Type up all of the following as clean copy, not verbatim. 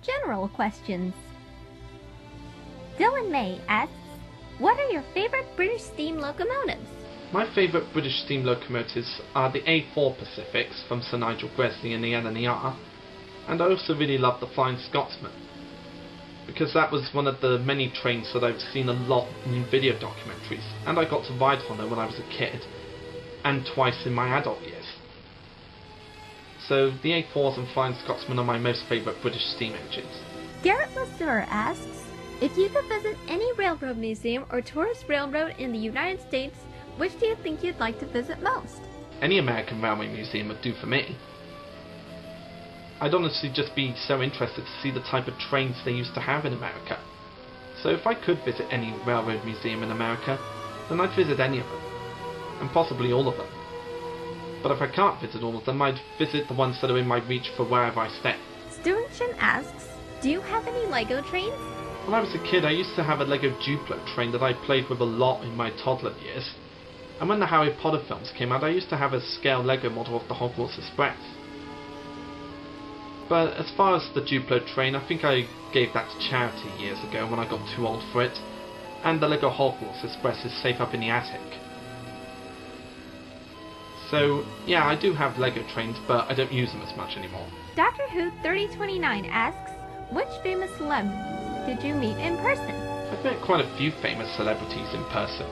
general questions. Dylan May asks, what are your favorite British steam locomotives? My favourite British steam locomotives are the A4 Pacifics from Sir Nigel Gresley and the LNER, and I also really love the Flying Scotsman, because that was one of the many trains that I've seen a lot in video documentaries, and I got to ride on it when I was a kid, and twice in my adult years. So the A4s and Flying Scotsman are my most favourite British steam engines. Garrett Lasur asks, if you could visit any railroad museum or tourist railroad in the United States, which do you think you'd like to visit most? Any American railway museum would do for me. I'd honestly just be so interested to see the type of trains they used to have in America. So if I could visit any railroad museum in America, then I'd visit any of them, and possibly all of them. But if I can't visit all of them, I'd visit the ones that are in my reach for wherever I stay. Stuart Shin asks, do you have any Lego trains? When I was a kid, I used to have a Lego Duplo train that I played with a lot in my toddler years. And when the Harry Potter films came out, I used to have a scale Lego model of the Hogwarts Express. But as far as the Duplo train, I think I gave that to charity years ago when I got too old for it. And the Lego Hogwarts Express is safe up in the attic. So, yeah, I do have Lego trains, but I don't use them as much anymore. Doctor Who 3029 asks, which famous celeb did you meet in person? I've met quite a few famous celebrities in person.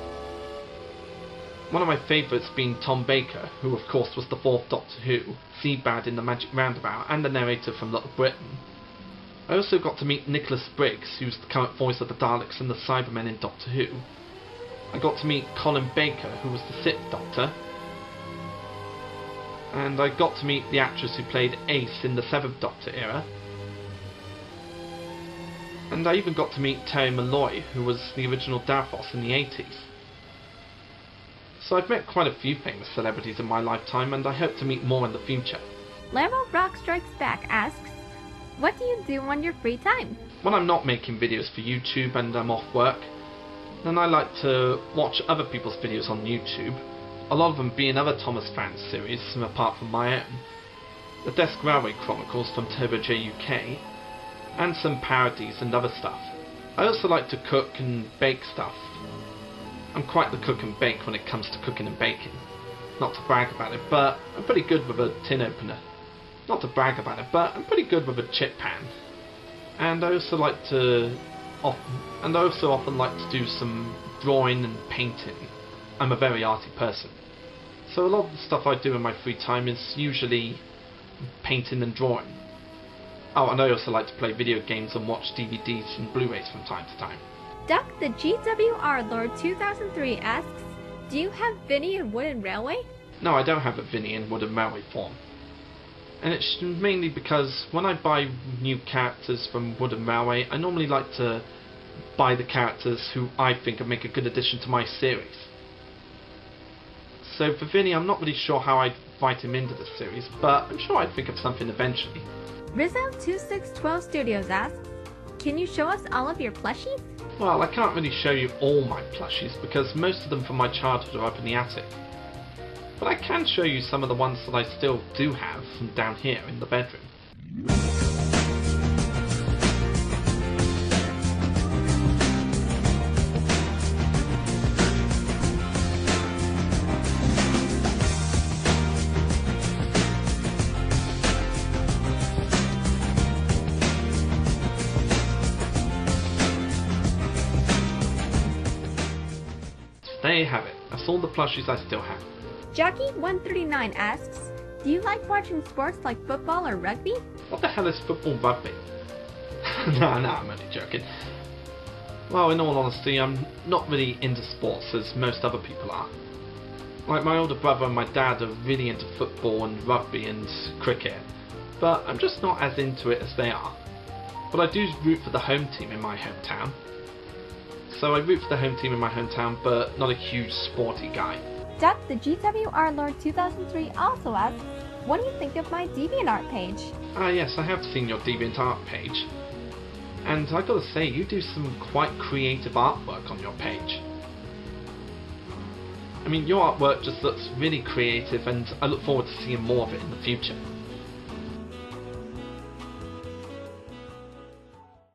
One of my favourites being Tom Baker, who of course was the fourth Doctor Who, Seabad in the Magic Roundabout, and the narrator from Little Britain. I also got to meet Nicholas Briggs, who's the current voice of the Daleks and the Cybermen in Doctor Who. I got to meet Colin Baker, who was the Sixth Doctor. And I got to meet the actress who played Ace in the Seventh Doctor era. And I even got to meet Terry Malloy, who was the original Davros in the 80s. So I've met quite a few famous celebrities in my lifetime, and I hope to meet more in the future. Lamo Rock Strikes Back asks, what do you do on your free time? When I'm not making videos for YouTube and I'm off work, then I like to watch other people's videos on YouTube. A lot of them being other Thomas Fans series, apart from my own. The Desk Railway Chronicles from Turbo J UK, and some parodies and other stuff. I also like to cook and bake stuff. I'm quite the cook and bake when it comes to cooking and baking. Not to brag about it, but I'm pretty good with a tin opener. Not to brag about it, but I'm pretty good with a chip pan. And I also often like to do some drawing and painting. I'm a very arty person. So a lot of the stuff I do in my free time is usually painting and drawing. Oh, and I also like to play video games and watch DVDs and Blu-rays from time to time. Duck the GWR Lord 2003 asks, do you have Vinny in Wooden Railway? No, I don't have a Vinny in Wooden Railway form. And it's mainly because when I buy new characters from Wooden Railway, I normally like to buy the characters who I think would make a good addition to my series. So for Vinny, I'm not really sure how I'd invite him into the series, but I'm sure I'd think of something eventually. Rizzo2612 Studios asks, can you show us all of your plushies? Well, I can't really show you all my plushies because most of them from my childhood are up in the attic. But I can show you some of the ones that I still do have from down here in the bedroom. There you have it. That's all the plushies I still have. Jockey139 asks, do you like watching sports like football or rugby? What the hell is football rugby? No, I'm only joking. Well, in all honesty, I'm not really into sports as most other people are. Like my older brother and my dad are really into football and rugby and cricket, but I'm just not as into it as they are. But I do root for the home team in my hometown. So I root for the home team in my hometown, but not a huge sporty guy. Duck the GWR Lord 2003 also asks, what do you think of my DeviantArt page? Ah yes, I have seen your DeviantArt page. And I gotta say, you do some quite creative artwork on your page. I mean, your artwork just looks really creative and I look forward to seeing more of it in the future.